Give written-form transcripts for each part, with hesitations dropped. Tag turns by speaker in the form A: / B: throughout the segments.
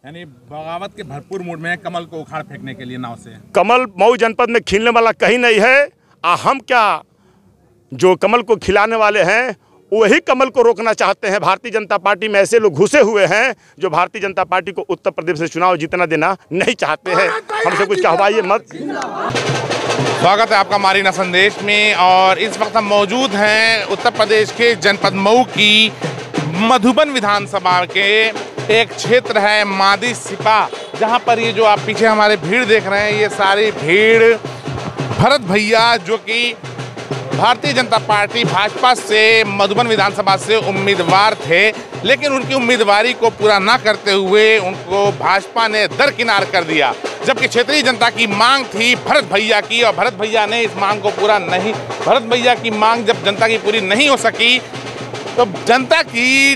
A: यानी बगावत के भरपूर मूड में कमल को उखाड़ फेंकने के लिए नाव से।
B: कमल मऊ जनपद में खिलने वाला कहीं नहीं है। हम क्या जो कमल को खिलाने वाले हैं वही कमल को रोकना चाहते हैं। भारतीय जनता पार्टी में ऐसे लोग घुसे हुए हैं जो भारतीय जनता पार्टी को उत्तर प्रदेश से चुनाव जीतना देना नहीं चाहते हैं। हमसे कुछ कहवाइए मत।
A: स्वागत है आपका मारीना संदेश में। और इस वक्त हम मौजूद हैं उत्तर प्रदेश के जनपद मऊ की मधुबन विधानसभा के एक क्षेत्र है मादी सिपा, जहां पर ये जो आप पीछे हमारे भीड़ देख रहे हैं, ये सारी भीड़ भरत भैया जो कि भारतीय जनता पार्टी भाजपा से मधुबन विधानसभा से उम्मीदवार थे, लेकिन उनकी उम्मीदवारी को पूरा ना करते हुए उनको भाजपा ने दरकिनार कर दिया। जबकि क्षेत्रीय जनता की मांग थी भरत भैया की, और भरत भैया ने इस मांग को पूरा नहीं। भरत भैया की मांग जब जनता की पूरी नहीं हो सकी तो जनता की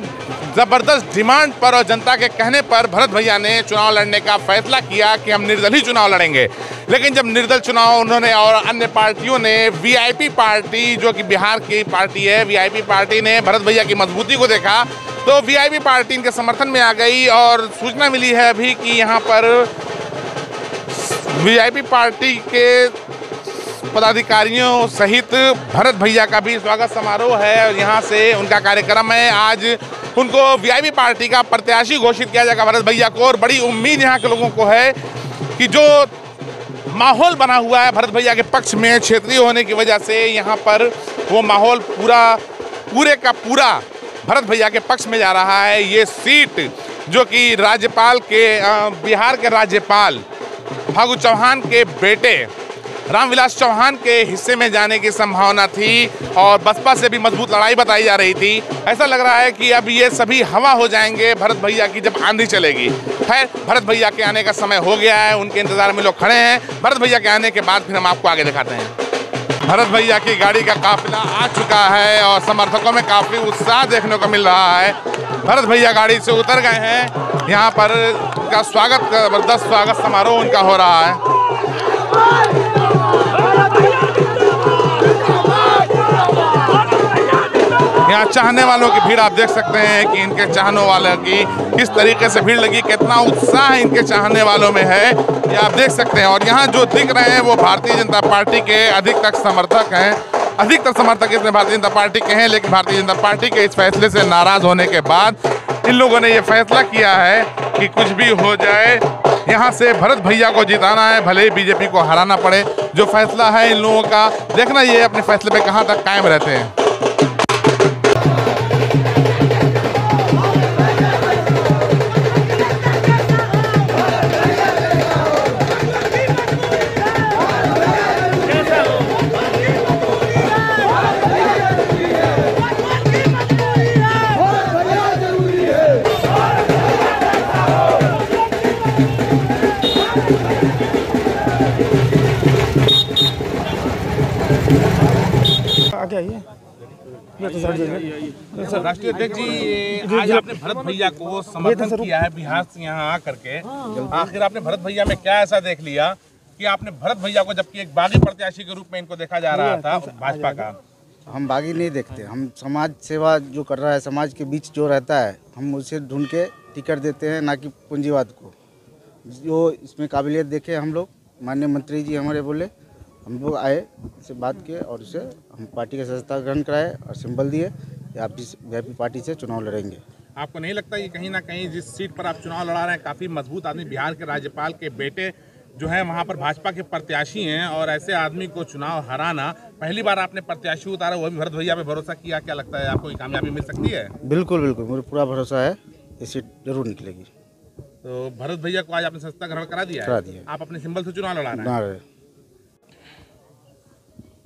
A: जबरदस्त डिमांड पर और जनता के कहने पर भरत भैया ने चुनाव लड़ने का फैसला किया कि हम निर्दल ही चुनाव लड़ेंगे। लेकिन जब निर्दल चुनाव उन्होंने और अन्य पार्टियों ने, वीआईपी पार्टी जो कि बिहार की पार्टी है, वीआईपी पार्टी ने भरत भैया की मजबूती को देखा तो वीआईपी पार्टी इनके समर्थन में आ गई। और सूचना मिली है अभी कि यहाँ पर वीआईपी पार्टी के पदाधिकारियों सहित भरत भैया का भी स्वागत समारोह है और यहाँ से उनका कार्यक्रम है। आज उनको वीआईपी पार्टी का प्रत्याशी घोषित किया जाएगा भरत भैया को। और बड़ी उम्मीद यहाँ के लोगों को है कि जो माहौल बना हुआ है भरत भैया के पक्ष में क्षेत्रीय होने की वजह से, यहाँ पर वो माहौल पूरे का पूरा भरत भैया के पक्ष में जा रहा है। ये सीट जो कि राज्यपाल के बिहार के राज्यपाल फागू चौहान के बेटे रामविलास चौहान के हिस्से में जाने की संभावना थी और बसपा से भी मजबूत लड़ाई बताई जा रही थी। ऐसा लग रहा है कि अब ये सभी हवा हो जाएंगे भरत भैया की जब आंधी चलेगी। खैर, भरत भैया के आने का समय हो गया है, उनके इंतजार में लोग खड़े हैं। भरत भैया के आने के बाद फिर हम आपको आगे दिखाते हैं। भरत भैया की गाड़ी का काफिला आ चुका है और समर्थकों में काफी उत्साह देखने को मिल रहा है। भरत भैया गाड़ी से उतर गए हैं। यहाँ पर उनका स्वागत, जबरदस्त स्वागत समारोह उनका हो रहा है। यहाँ चाहने वालों की भीड़ आप देख सकते हैं कि इनके चाहने वालों की किस तरीके से भीड़ लगी, कितना उत्साह इनके चाहने वालों में है, ये आप देख सकते हैं। और यहाँ जो दिख रहे हैं वो भारतीय जनता पार्टी के अधिकतर समर्थक हैं। अधिकतर समर्थक इसमें भारतीय जनता पार्टी के हैं, लेकिन भारतीय जनता पार्टी के इस फैसले से नाराज होने के बाद इन लोगों ने ये फैसला किया है कि कुछ भी हो जाए यहाँ से भरत भैया को जिताना है, भले ही बीजेपी को हराना पड़े। जो फैसला है इन लोगों का, देखना ये अपने फैसले पे कहाँ तक कायम रहते हैं। राष्ट्रीय अध्यक्ष जी, आज आपने भरत भैया को समर्थन किया है बिहार से यहाँ आकर के। आखिर आपने भरत भैया में क्या ऐसा देख लिया कि आपने भरत भैया को, जबकि एक बागी प्रत्याशी के रूप में इनको देखा जा रहा था भाजपा का?
C: हम बागी नहीं देखते, हम समाज सेवा जो कर रहा है, समाज के बीच जो रहता है, हम उसे ढूंढ के टिकट देते हैं, ना कि पूंजीवाद को। जो इसमें काबिलियत देखे हम लोग, माननीय मंत्री जी हमारे बोले, हम लोग आए, इससे बात किए और उसे हम पार्टी का सदस्यता ग्रहण कराए और सिंबल दिए कि आप जिस वीआईपी पार्टी से चुनाव लड़ेंगे।
A: आपको नहीं लगता ये कहीं ना कहीं जिस सीट पर आप चुनाव लड़ा रहे हैं, काफ़ी मजबूत आदमी, बिहार के राज्यपाल के बेटे जो है वहाँ पर भाजपा के प्रत्याशी हैं, और ऐसे आदमी को चुनाव हराना, पहली बार आपने प्रत्याशी उतारा, वो भी भरत भैया पे भरोसा किया, क्या लगता है आपको कामयाबी मिल सकती है?
C: बिल्कुल बिल्कुल, मुझे पूरा भरोसा है ये सीट जरूर निकलेगी।
A: तो भरत भैया को आज आपने सदस्यता ग्रहण करा दिया है? आप अपने सिंबल से चुनाव लड़ा रहे हैं।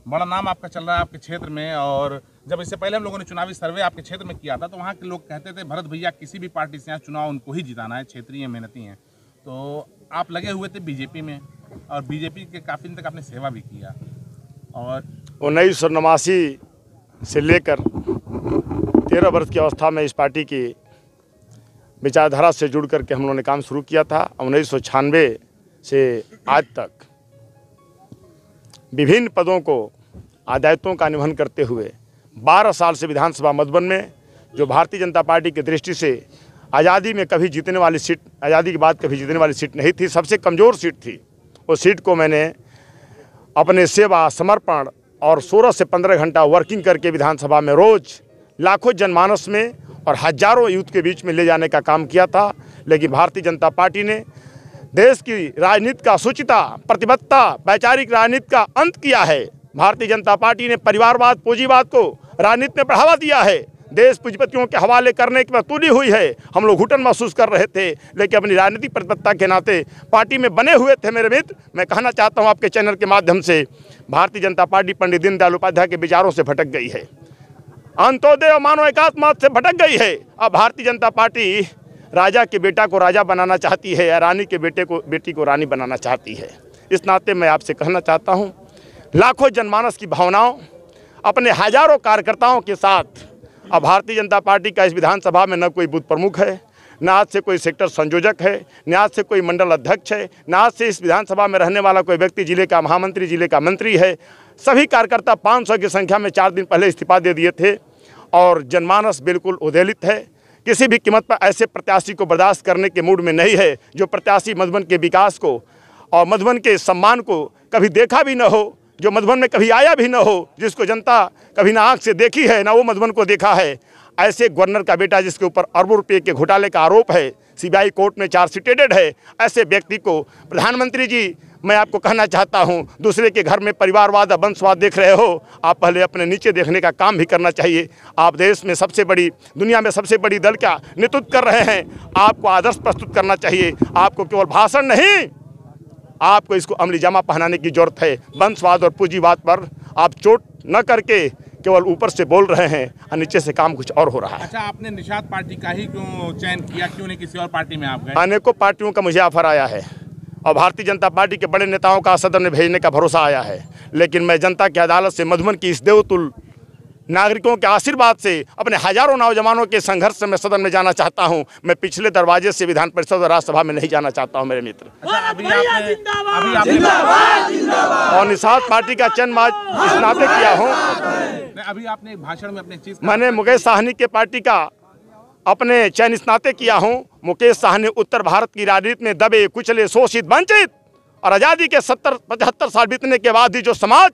A: बड़ा नाम आपका चल रहा है आपके क्षेत्र में, और जब इससे पहले हम लोगों ने चुनावी सर्वे आपके क्षेत्र में किया था तो वहाँ के लोग कहते थे भरत भैया किसी भी पार्टी से यहाँ चुनाव उनको ही जिताना है, क्षेत्रीय मेहनती हैं। तो आप लगे हुए थे बीजेपी में और बीजेपी के काफ़ी दिन तक आपने सेवा भी किया। और
B: 1989 से लेकर 13 वर्ष की अवस्था में इस पार्टी की विचारधारा से जुड़ करके हम लोगों ने काम शुरू किया था। 1996 से आज तक विभिन्न पदों को, दायित्वों का निर्वहन करते हुए 12 साल से विधानसभा मधुबन में, जो भारतीय जनता पार्टी की दृष्टि से आज़ादी में कभी जीतने वाली सीट, आज़ादी के बाद कभी जीतने वाली सीट नहीं थी, सबसे कमज़ोर सीट थी। उस सीट को मैंने अपने सेवा, समर्पण और 16 से 15 घंटा वर्किंग करके विधानसभा में रोज़ लाखों जनमानस में और हजारों यूथ के बीच में ले जाने का काम किया था। लेकिन भारतीय जनता पार्टी ने देश की राजनीति का सूचिता, प्रतिबद्धता, वैचारिक राजनीति का अंत किया है। भारतीय जनता पार्टी ने परिवारवाद, पूंजीवाद को राजनीति में बढ़ावा दिया है। देश पूंजीपतियों के हवाले करने की तुली हुई है। हम लोग घुटन महसूस कर रहे थे, लेकिन अपनी राजनीतिक प्रतिबद्धता के नाते पार्टी में बने हुए थे। मेरे मित्र, मैं कहना चाहता हूं आपके चैनल के माध्यम से, भारतीय जनता पार्टी पंडित दीनदयाल उपाध्याय के विचारों से भटक गई है, अंत्योदय और मानव एकात्मवाद से भटक गई है। अब भारतीय जनता पार्टी राजा के बेटा को राजा बनाना चाहती है या रानी के बेटी को रानी बनाना चाहती है। इस नाते मैं आपसे कहना चाहता हूं, लाखों जनमानस की भावनाओं, अपने हजारों कार्यकर्ताओं के साथ अब भारतीय जनता पार्टी का इस विधानसभा में न कोई बूथ प्रमुख है, न आज से कोई सेक्टर संयोजक है, न आज से कोई मंडल अध्यक्ष है, न आज से इस विधानसभा में रहने वाला कोई व्यक्ति जिले का महामंत्री, जिले का मंत्री है। सभी कार्यकर्ता 500 की संख्या में 4 दिन पहले इस्तीफा दे दिए थे और जनमानस बिल्कुल उद्वेलित है। किसी भी कीमत पर ऐसे प्रत्याशी को बर्दाश्त करने के मूड में नहीं है जो प्रत्याशी मधुबन के विकास को और मधुबन के सम्मान को कभी देखा भी न हो, जो मधुबन में कभी आया भी न हो, जिसको जनता कभी ना आँख से देखी है ना वो मधुबन को देखा है। ऐसे गवर्नर का बेटा जिसके ऊपर अरबों रुपये के घोटाले का आरोप है, सीबीआई कोर्ट में चार्जशीटेड है, ऐसे व्यक्ति को प्रधानमंत्री जी, मैं आपको कहना चाहता हूं, दूसरे के घर में परिवारवाद और वंशवाद देख रहे हो, आप पहले अपने नीचे देखने का काम भी करना चाहिए। आप देश में सबसे बड़ी, दुनिया में सबसे बड़ी दल का नेतृत्व कर रहे हैं, आपको आदर्श प्रस्तुत करना चाहिए। आपको केवल भाषण नहीं, आपको इसको अमली जामा पहनाने की जरूरत है। वंशवाद और पूंजीवाद पर आप चोट न करके केवल ऊपर से बोल रहे हैं और नीचे से काम कुछ और हो रहा है।
A: अच्छा, आपने निषाद पार्टी का ही क्यों चयन किया, क्यों नहीं किसी और पार्टी में आप गए?
B: अनेकों पार्टियों का मुझे ऑफर आया है और भारतीय जनता पार्टी के बड़े नेताओं का सदन में भेजने का भरोसा आया है, लेकिन मैं जनता की अदालत से मधुबन की इस देवतुल्य नागरिकों के आशीर्वाद से अपने हजारों नौजवानों के संघर्ष से मैं सदन में जाना चाहता हूं। मैं पिछले दरवाजे से विधान परिषद और राज्यसभा में नहीं जाना चाहता हूं मेरे मित्र।
A: अच्छा, अभी आपने
B: और निषाद पार्टी का चयन इस नाते किया हूं,
A: अभी आपने एक भाषण में अपनी चीज,
B: मैंने मुकेश साहनी के पार्टी का अपने चयन इस नाते किया हूं। मुकेश साहनी उत्तर भारत की राजनीति में दबे, कुचले, शोषित, वंचित और आज़ादी के 70-75 साल बीतने के बाद भी जो समाज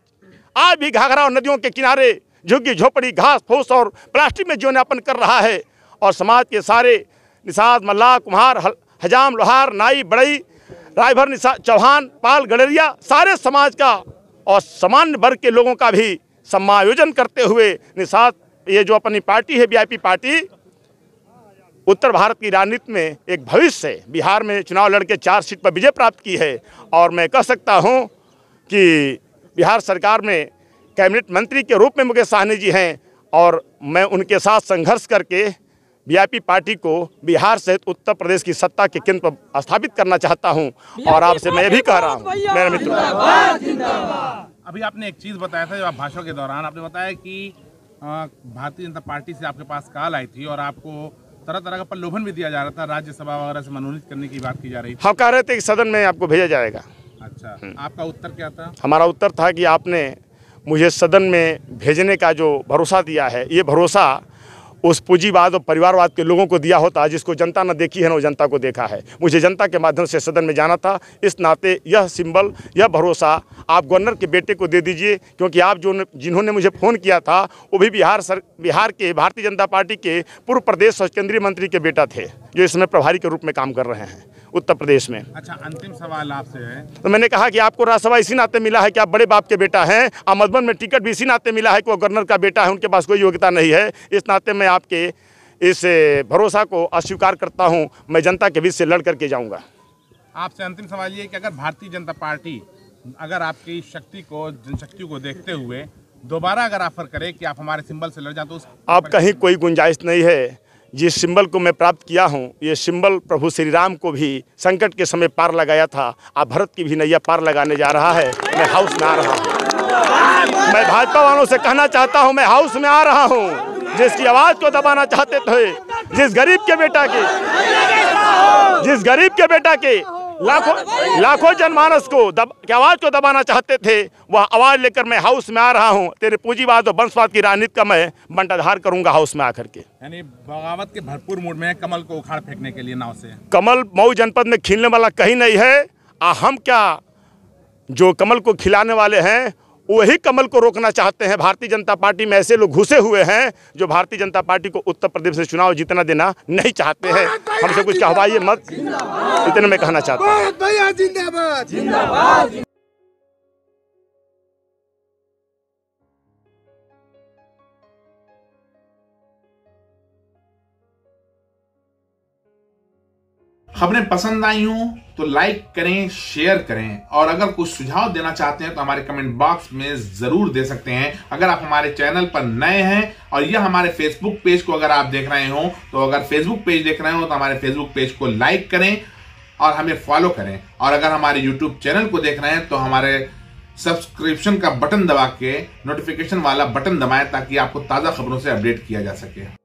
B: आज भी घाघरा और नदियों के किनारे झुग्गी झोपड़ी, घास फूस और प्लास्टिक में जीवनयापन कर रहा है, और समाज के सारे निषाद, मल्लाह, कुम्हार, हजाम, लोहार, नाई, बड़ई, रायभर, निषाद, चौहान, पाल, गडरिया, सारे समाज का और सामान्य वर्ग के लोगों का भी समायोजन करते हुए निषाद, ये जो अपनी पार्टी है वीआईपी पार्टी, उत्तर भारत की राजनीति में एक भविष्य है। बिहार में चुनाव लड़के 4 सीट पर विजय प्राप्त की है और मैं कह सकता हूं कि बिहार सरकार में कैबिनेट मंत्री के रूप में मुकेश साहनी जी हैं और मैं उनके साथ संघर्ष करके वीआईपी पार्टी को बिहार सहित उत्तर प्रदेश की सत्ता के केंद्र पर स्थापित करना चाहता हूं। और आपसे मैं भी कह रहा हूं मेरे मित्र,
A: अभी आपने एक चीज़ बताया था, जब आप भाषण के दौरान आपने बताया कि भारतीय जनता पार्टी से आपके पास कॉल आई थी और आपको तरह तरह का प्रलोभन भी दिया जा रहा था, राज्यसभा वगैरह से मनोनीत करने की बात की जा रही थी।
B: हम कह रहे थे कि सदन में आपको भेजा जाएगा।
A: अच्छा, आपका उत्तर क्या था?
B: हमारा उत्तर था कि आपने मुझे सदन में भेजने का जो भरोसा दिया है, ये भरोसा उस पूंजीवाद और परिवारवाद के लोगों को दिया होता जिसको जनता न देखी है, न जनता को देखा है। मुझे जनता के माध्यम से सदन में जाना था, इस नाते यह सिंबल, यह भरोसा आप गवर्नर के बेटे को दे दीजिए, क्योंकि आप जिन्होंने मुझे फ़ोन किया था वो भी बिहार के भारतीय जनता पार्टी के पूर्व प्रदेश और केंद्रीय मंत्री के बेटा थे, जो इसमें प्रभारी के रूप में काम कर रहे हैं उत्तर प्रदेश में।
A: अच्छा, अंतिम सवाल आपसे है,
B: तो मैंने कहा कि आपको राज्यसभा इसी नाते मिला है कि आप बड़े बाप के बेटा हैं, और मधुबन में टिकट भी इसी नाते मिला है कि वो गवर्नर का बेटा है, उनके पास कोई योग्यता नहीं है। इस नाते मैं आपके इस भरोसा को अस्वीकार करता हूं। मैं जनता के बीच से लड़ करके जाऊंगा।
A: आपसे अंतिम सवाल ये कि अगर भारतीय जनता पार्टी अगर आपकी शक्ति को, जनशक्ति को देखते हुए दोबारा अगर ऑफर करे कि आप हमारे सिंबल से लड़ जाए, तो
B: अब कहीं कोई गुंजाइश नहीं है। जिस सिंबल को मैं प्राप्त किया हूं, ये सिंबल प्रभु श्री राम को भी संकट के समय पार लगाया था। आप भरत की भी नैया पार लगाने जा रहा है। मैं हाउस में आ रहा हूं। मैं भाजपा वालों से कहना चाहता हूं, मैं हाउस में आ रहा हूं। जिसकी आवाज को दबाना चाहते थे, जिस गरीब के बेटा के लाखों जनमानस को की आवाज को दबाना चाहते थे, वह आवाज लेकर मैं हाउस में आ रहा हूं। तेरे पूंजीवाद और वंशवाद की राजनीति का मैं बंटाधार करूंगा हाउस में आकर के।
A: यानी बगावत के भरपूर मूड में है कमल को उखाड़ फेंकने के लिए नाव से।
B: कमल मऊ जनपद में खिलने वाला कहीं नहीं है। हम क्या जो कमल को खिलाने वाले हैं वही कमल को रोकना चाहते हैं। भारतीय जनता पार्टी में ऐसे लोग घुसे हुए हैं जो भारतीय जनता पार्टी को उत्तर प्रदेश से चुनाव जीतना देना नहीं चाहते हैं। हमसे कुछ कहवाइए मत, इतने मैं कहना चाहता हूँ।
A: खबरें पसंद आई हों तो लाइक करें, शेयर करें और अगर कुछ सुझाव देना चाहते हैं तो हमारे कमेंट बॉक्स में जरूर दे सकते हैं। अगर आप हमारे चैनल पर नए हैं और यह हमारे फेसबुक पेज को अगर आप देख रहे हो तो अगर फेसबुक पेज देख रहे हो तो हमारे फेसबुक पेज को लाइक करें और हमें फॉलो करें। और अगर हमारे यूट्यूब चैनल को देख रहे हैं तो हमारे सब्सक्रिप्शन का बटन दबा के नोटिफिकेशन वाला बटन दबाएं ताकि आपको ताजा खबरों से अपडेट किया जा सके।